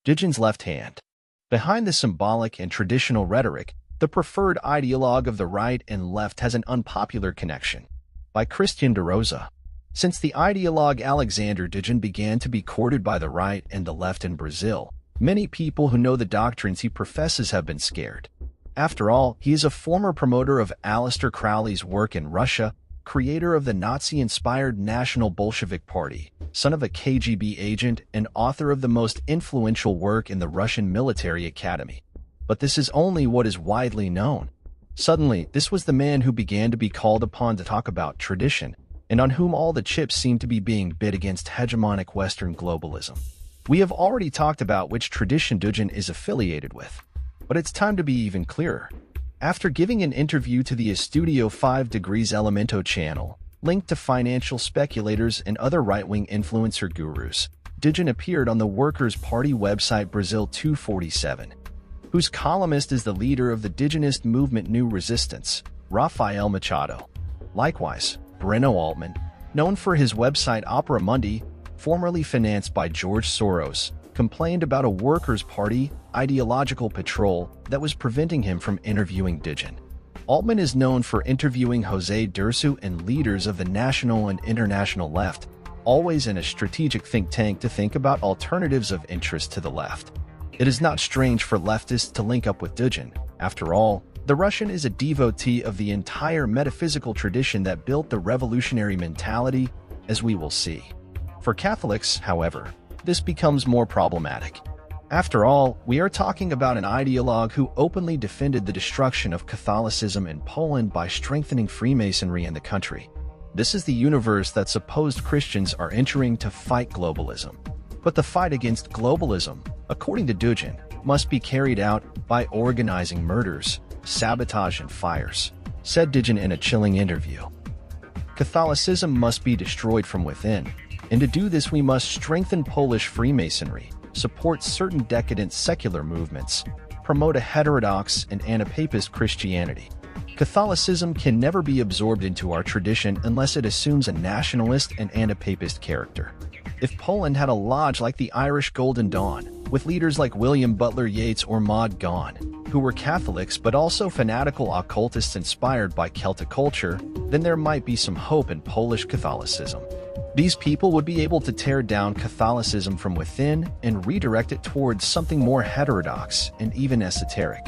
Dugin's left hand. Behind the symbolic and traditional rhetoric, the preferred ideologue of the right and left has an unpopular connection. By Cristian Derosa. Since the ideologue Aleksandr Dugin began to be courted by the right and the left in Brazil, many people who know the doctrines he professes have been scared. After all, he is a former promoter of Aleister Crowley's work in Russia, creator of the Nazi-inspired National Bolshevik Party, son of a KGB agent, and author of the most influential work in the Russian military academy. But this is only what is widely known. Suddenly, this was the man who began to be called upon to talk about tradition, and on whom all the chips seem to be being bid against hegemonic Western globalism. We have already talked about which tradition Dugin is affiliated with, but it's time to be even clearer. After giving an interview to the Studio 5 Degrees Elemento channel, linked to financial speculators and other right-wing influencer gurus, Dugin appeared on the Workers' Party website Brazil 247, whose columnist is the leader of the Duginist movement New Resistance, Rafael Machado. Likewise, Breno Altman, known for his website Opera Mundi, formerly financed by George Soros, complained about a Workers' Party ideological patrol that was preventing him from interviewing Dugin. Altman is known for interviewing José Dirceu and leaders of the national and international left, always in a strategic think tank to think about alternatives of interest to the left. It is not strange for leftists to link up with Dugin. After all, the Russian is a devotee of the entire metaphysical tradition that built the revolutionary mentality, as we will see. For Catholics, however, this becomes more problematic. After all, we are talking about an ideologue who openly defended the destruction of Catholicism in Poland by strengthening Freemasonry in the country. This is the universe that supposed Christians are entering to fight globalism. But the fight against globalism, according to Dugin, must be carried out by organizing murders, sabotage and fires, said Dugin in a chilling interview. Catholicism must be destroyed from within, and to do this we must strengthen Polish Freemasonry, support certain decadent secular movements, promote a heterodox and anapapist Christianity. Catholicism can never be absorbed into our tradition unless it assumes a nationalist and anapapist character. If Poland had a lodge like the Irish Golden Dawn, with leaders like William Butler Yeats or Maud Gonne, who were Catholics but also fanatical occultists inspired by Celtic culture, then there might be some hope in Polish Catholicism. These people would be able to tear down Catholicism from within and redirect it towards something more heterodox and even esoteric.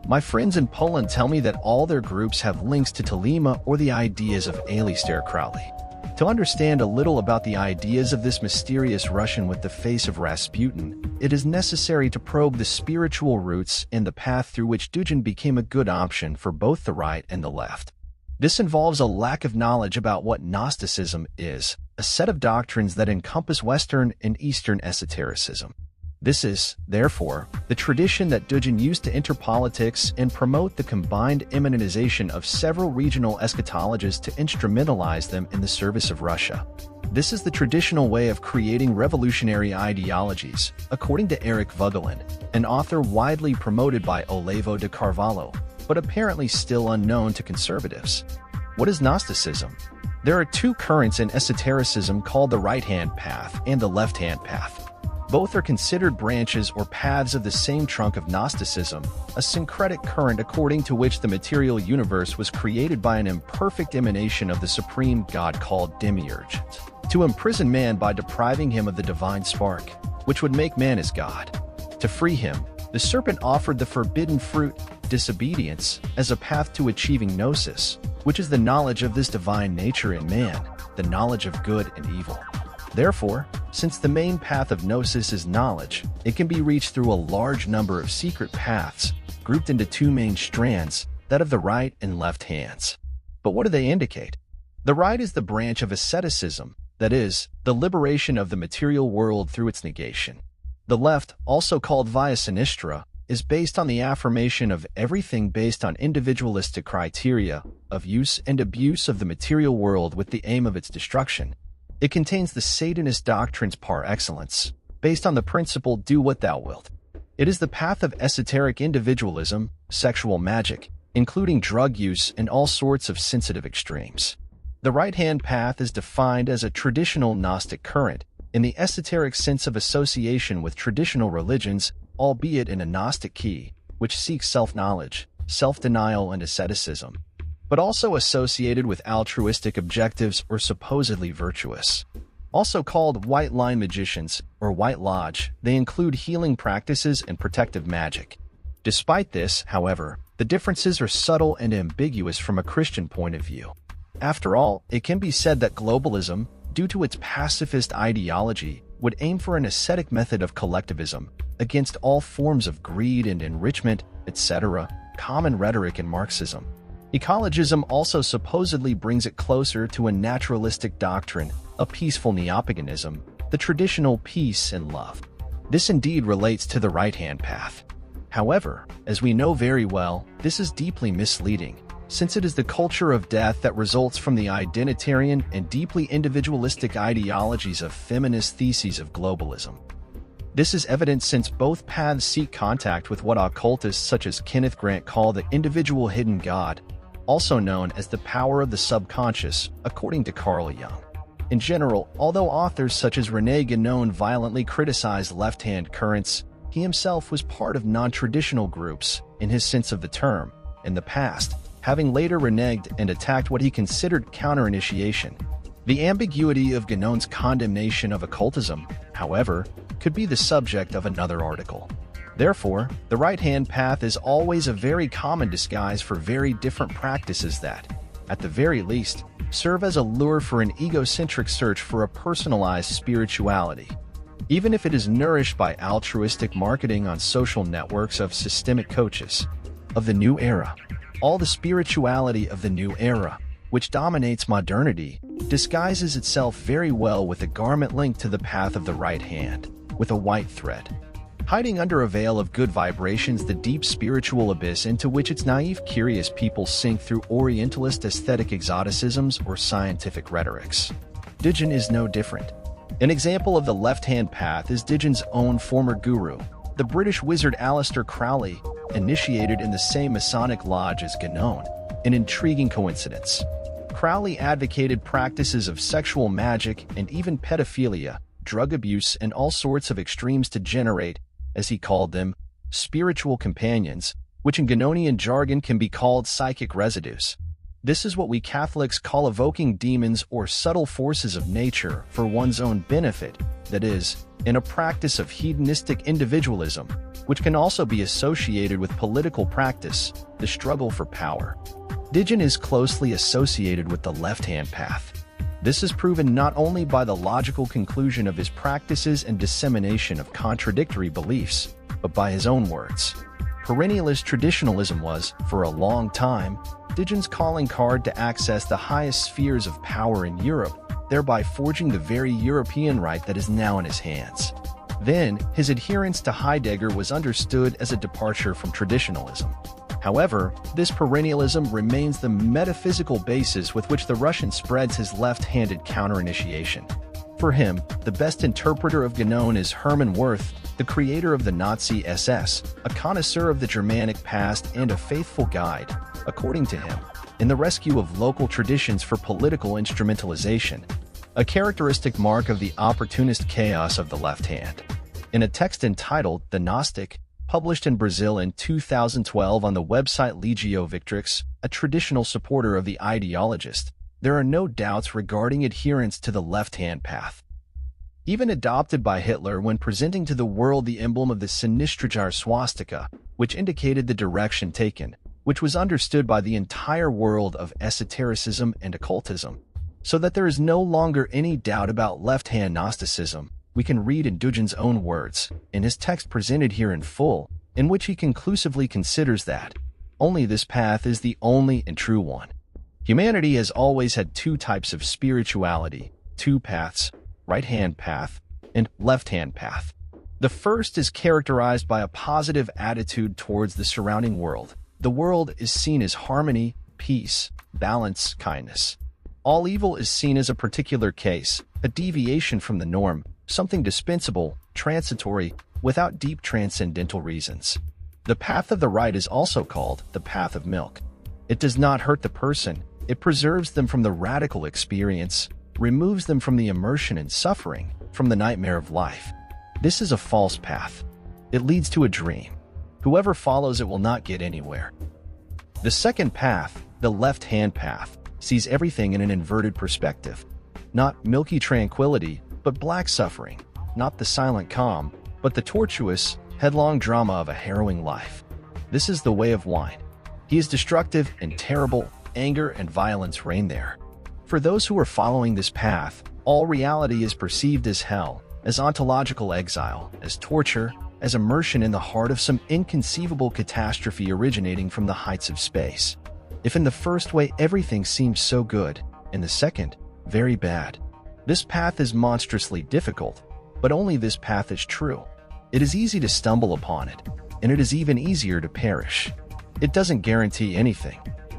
My friends in Poland tell me that all their groups have links to Thelema or the ideas of Aleister Crowley. To understand a little about the ideas of this mysterious Russian with the face of Rasputin, it is necessary to probe the spiritual roots and the path through which Dugin became a good option for both the right and the left. This involves a lack of knowledge about what Gnosticism is, a set of doctrines that encompass Western and Eastern esotericism. This is, therefore, the tradition that Dugin used to enter politics and promote the combined immanentization of several regional eschatologies to instrumentalize them in the service of Russia. This is the traditional way of creating revolutionary ideologies, according to Eric Vogelin, an author widely promoted by Olavo de Carvalho, but apparently still unknown to conservatives. What is Gnosticism? There are two currents in esotericism called the right-hand path and the left-hand path. Both are considered branches or paths of the same trunk of Gnosticism, a syncretic current according to which the material universe was created by an imperfect emanation of the supreme God called Demiurge, to imprison man by depriving him of the divine spark, which would make man as God. To free him, the serpent offered the forbidden fruit, disobedience, as a path to achieving gnosis, which is the knowledge of this divine nature in man, the knowledge of good and evil. Therefore, since the main path of gnosis is knowledge, it can be reached through a large number of secret paths, grouped into two main strands, that of the right and left hands. But what do they indicate? The right is the branch of asceticism, that is, the liberation of the material world through its negation. The left, also called via sinistra, is based on the affirmation of everything based on individualistic criteria of use and abuse of the material world with the aim of its destruction. It contains the Satanist doctrines par excellence, based on the principle do what thou wilt. It is the path of esoteric individualism, sexual magic, including drug use and all sorts of sensitive extremes. The right-hand path is defined as a traditional Gnostic current, in the esoteric sense of association with traditional religions, albeit in a Gnostic key, which seeks self-knowledge, self-denial, and asceticism, but also associated with altruistic objectives or supposedly virtuous. Also called white line magicians or white lodge, they include healing practices and protective magic. Despite this, however, the differences are subtle and ambiguous from a Christian point of view. After all, it can be said that globalism, due to its pacifist ideology, would aim for an ascetic method of collectivism against all forms of greed and enrichment, etc., common rhetoric in Marxism. Ecologism also supposedly brings it closer to a naturalistic doctrine, a peaceful neopaganism, the traditional peace and love. This indeed relates to the right-hand path. However, as we know very well, this is deeply misleading, since it is the culture of death that results from the identitarian and deeply individualistic ideologies of feminist theses of globalism. This is evident since both paths seek contact with what occultists such as Kenneth Grant call the individual hidden God, also known as the power of the subconscious, according to Carl Jung. In general, although authors such as René Guénon violently criticized left-hand currents, he himself was part of non-traditional groups, in his sense of the term, in the past, having later reneged and attacked what he considered counter-initiation. The ambiguity of Guénon's condemnation of occultism, however, could be the subject of another article. Therefore, the right-hand path is always a very common disguise for very different practices that, at the very least, serve as a lure for an egocentric search for a personalized spirituality. Even if it is nourished by altruistic marketing on social networks of systemic coaches of the new era, all the spirituality of the new era, which dominates modernity, disguises itself very well with a garment linked to the path of the right hand, with a white thread, hiding under a veil of good vibrations the deep spiritual abyss into which its naive, curious people sink through Orientalist aesthetic exoticisms or scientific rhetorics. Dugin is no different. An example of the left-hand path is Dugin's own former guru, the British wizard Aleister Crowley, initiated in the same Masonic lodge as Guénon, an intriguing coincidence. Crowley advocated practices of sexual magic and even pedophilia, drug abuse, and all sorts of extremes to generate, as he called them, spiritual companions, which in Guénonian jargon can be called psychic residues. This is what we Catholics call evoking demons or subtle forces of nature for one's own benefit, that is, in a practice of hedonistic individualism, which can also be associated with political practice, the struggle for power. Dugin is closely associated with the left-hand path. This is proven not only by the logical conclusion of his practices and dissemination of contradictory beliefs, but by his own words. Perennialist traditionalism was, for a long time, Dugin's calling card to access the highest spheres of power in Europe, thereby forging the very European right that is now in his hands. Then, his adherence to Heidegger was understood as a departure from traditionalism. However, this perennialism remains the metaphysical basis with which the Russian spreads his left-handed counter-initiation. For him, the best interpreter of Guénon is Hermann Wirth, the creator of the Nazi SS, a connoisseur of the Germanic past and a faithful guide, according to him, in the rescue of local traditions for political instrumentalization, a characteristic mark of the opportunist chaos of the left hand. In a text entitled The Gnostic, published in Brazil in 2012 on the website Legio Victrix, a traditional supporter of the ideologist, there are no doubts regarding adherence to the left-hand path. Even adopted by Hitler when presenting to the world the emblem of the Sinistrajar swastika, which indicated the direction taken, which was understood by the entire world of esotericism and occultism, so that there is no longer any doubt about left-hand Gnosticism. We can read in Dugin's own words, in his text presented here in full, in which he conclusively considers that only this path is the only and true one. Humanity has always had two types of spirituality, two paths, right-hand path and left-hand path. The first is characterized by a positive attitude towards the surrounding world. The world is seen as harmony, peace, balance, kindness. All evil is seen as a particular case, a deviation from the norm, something dispensable, transitory, without deep transcendental reasons. The path of the right is also called the path of milk. It does not hurt the person, it preserves them from the radical experience, removes them from the immersion and suffering, from the nightmare of life. This is a false path. It leads to a dream. Whoever follows it will not get anywhere. The second path, the left-hand path, sees everything in an inverted perspective. Not milky tranquility, but black suffering. Not the silent calm, but the tortuous, headlong drama of a harrowing life. This is the way of wine. He is destructive and terrible. Anger and violence reign there. For those who are following this path, all reality is perceived as hell, as ontological exile, as torture, as immersion in the heart of some inconceivable catastrophe originating from the heights of space. If in the first way everything seems so good, in the second, very bad. This path is monstrously difficult, but only this path is true. It is easy to stumble upon it, and it is even easier to perish. It doesn't guarantee anything.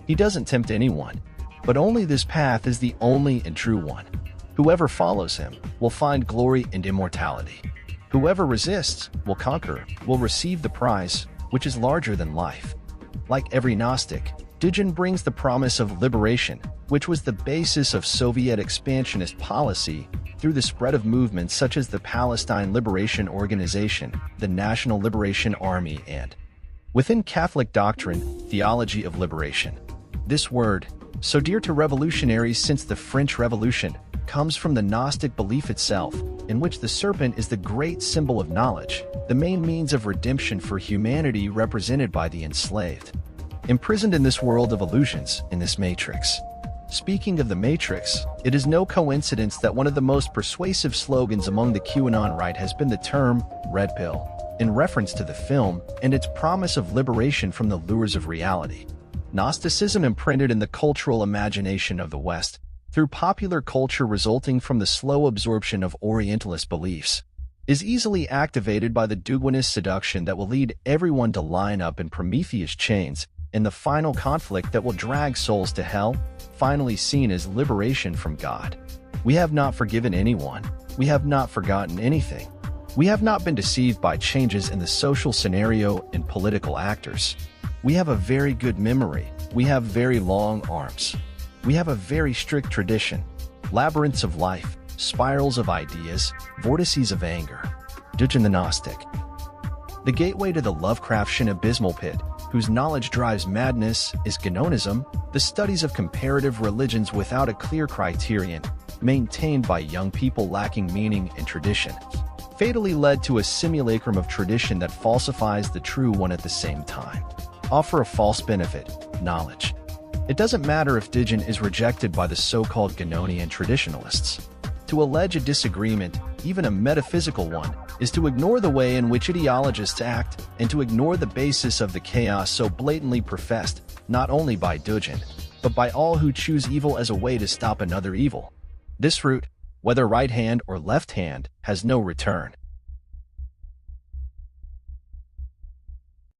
He doesn't tempt anyone, but only this path is the only and true one. Whoever follows him will find glory and immortality. Whoever resists will conquer, will receive the prize, which is larger than life. Like every Gnostic, Dugin brings the promise of liberation, which was the basis of Soviet expansionist policy, through the spread of movements such as the Palestine Liberation Organization, the National Liberation Army, and, within Catholic doctrine, theology of liberation. This word, so dear to revolutionaries since the French Revolution, comes from the Gnostic belief itself, in which the serpent is the great symbol of knowledge, the main means of redemption for humanity represented by the enslaved. Imprisoned in this world of illusions, in this matrix. Speaking of the matrix, it is no coincidence that one of the most persuasive slogans among the QAnon right has been the term "Red Pill," in reference to the film and its promise of liberation from the lures of reality. Gnosticism imprinted in the cultural imagination of the West, through popular culture resulting from the slow absorption of Orientalist beliefs, is easily activated by the Duginist seduction that will lead everyone to line up in Prometheus chains in the final conflict that will drag souls to hell, finally seen as liberation from God. We have not forgiven anyone. We have not forgotten anything. We have not been deceived by changes in the social scenario and political actors. We have a very good memory. We have very long arms. We have a very strict tradition. Labyrinths of life, spirals of ideas, vortices of anger. Dugin the Gnostic. The gateway to the Lovecraftian abysmal pit, whose knowledge drives madness, is Gnonism, the studies of comparative religions without a clear criterion, maintained by young people lacking meaning and tradition, fatally led to a simulacrum of tradition that falsifies the true one at the same time. Offer a false benefit, knowledge. It doesn't matter if Dugin is rejected by the so-called Gnonian traditionalists. To allege a disagreement, even a metaphysical one, is to ignore the way in which ideologists act and to ignore the basis of the chaos so blatantly professed, not only by Dugin, but by all who choose evil as a way to stop another evil. This route, whether right hand or left hand, has no return.